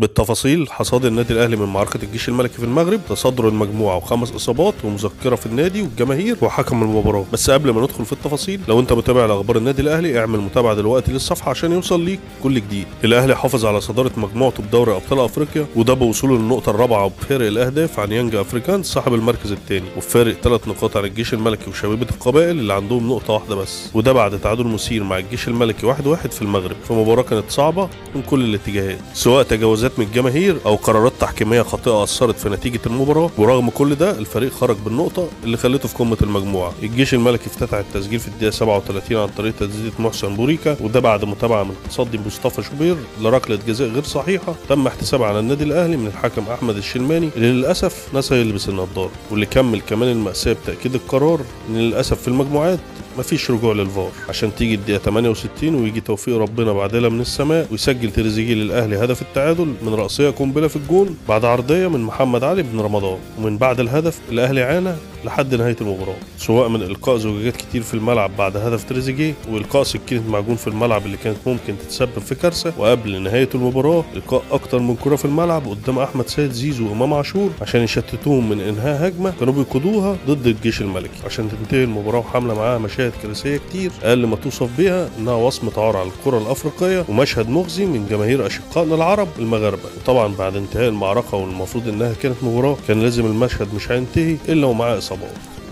بالتفاصيل حصاد النادي الاهلي من معركه الجيش الملكي في المغرب، تصدر المجموعه وخمس اصابات ومذكره في النادي والجماهير وحكم المباراه. بس قبل ما ندخل في التفاصيل، لو انت متابع لاخبار النادي الاهلي اعمل متابعه دلوقتي للصفحه عشان يوصل ليك كل جديد. الاهلي حافظ على صداره مجموعته بدوري ابطال افريقيا، وده بوصوله للنقطه الرابعه بفارق الاهداف عن يانج افريكانز صاحب المركز الثاني، وبفارق 3 نقاط عن الجيش الملكي وشبيبه القبائل اللي عندهم نقطه واحده بس، وده بعد تعادل مثير مع الجيش الملكي 1-1 في المغرب في مباراه كانت صعبه من كل الاتجاهات، سواء تجاوزات من الجماهير او قرارات تحكيميه خاطئه اثرت في نتيجه المباراه. ورغم كل ده الفريق خرج بالنقطه اللي خلته في قمه المجموعه. الجيش الملكي افتتح التسجيل في الدقيقه 37 عن طريق تسديده محسن بوريكا، وده بعد متابعه من تصدي مصطفى شوبير لركله جزاء غير صحيحه تم احتسابها على النادي الاهلي من الحكم احمد الشلماني، اللي للاسف نسى يلبس النظاره، واللي كمل كمان المأساة بتاكيد القرار ان للاسف في المجموعات مفيش رجوع للفار، عشان تيجي الدقيقه 68 ويجي توفيق ربنا بعدها من السماء ويسجل تريزيجيه للاهلي هدف التعادل من رأسيه قنبله في الجون بعد عرضيه من محمد علي بن رمضان. ومن بعد الهدف الاهلي عانى لحد نهايه المباراه، سواء من القاء زجاجات كتير في الملعب بعد هدف تريزيجيه، والقاء سكينه معجون في الملعب اللي كانت ممكن تتسبب في كارثه، وقبل نهايه المباراه القاء اكتر من كره في الملعب قدام احمد سيد زيزو وامام عاشور عشان يشتتوهم من انهاء هجمه كانوا بيقودوها ضد الجيش الملكي، عشان تنتهي المباراه وحامله معاها مشاهد كارثيه كتير اقل ما توصف بيها انها وصمه عار على الكره الافريقيه ومشهد مخزي من جماهير اشقائنا العرب المغاربه. وطبعا بعد انتهاء المعركه والمفروض انها كانت مباراه، كان لازم المشهد مش هينتهي الا ومعاه اصابات،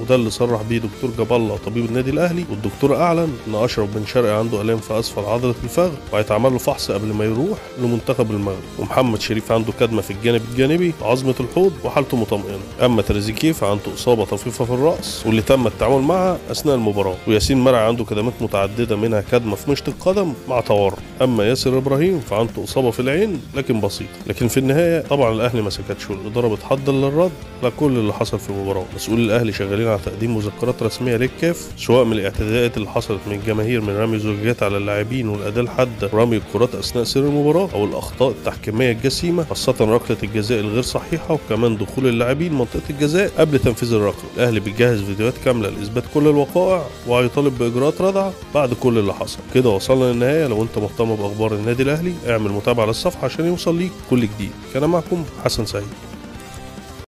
وده اللي صرح بيه دكتور جاب الله طبيب النادي الاهلي، والدكتور اعلن ان اشرف بن شرقي عنده الام في اسفل عضله الفخذ وهيتعمل له فحص قبل ما يروح لمنتخب المغرب، ومحمد شريف عنده كدمه في الجانب الجانبي عظمه الحوض وحالته مطمئنه. اما تريزيجيه فعنده اصابه طفيفه في الراس واللي تم التعامل معها اثناء المباراه، وياسين مرعي عنده كدمات متعدده منها كدمه في مشط القدم مع تورم. اما ياسر ابراهيم فعنده اصابه في العين لكن بسيطه. لكن في النهايه طبعا الاهلي ما سكتش، والاداره بتحضر للرد لكل اللي حصل في المباراه. مسؤول الاهلي شغالين على تقديم مذكرات رسميه للكاف، سواء من الاعتداءات اللي حصلت من الجماهير من رمي زجاجات على اللاعبين والاداء الحاده ورمي الكرات اثناء سير المباراه، او الاخطاء التحكيميه الجسيمه خاصه ركله الجزاء الغير صحيحه، وكمان دخول اللاعبين منطقه الجزاء قبل تنفيذ الركله. الاهلي بيجهز فيديوهات كامله لاثبات كل الوقائع وهيطالب باجراءات ردع بعد كل اللي حصل. كده وصلنا للنهايه. لو انت مهتم باخبار النادي الاهلي اعمل متابعه للصفحه عشان يوصل ليك كل جديد. كان معكم حسن سعيد.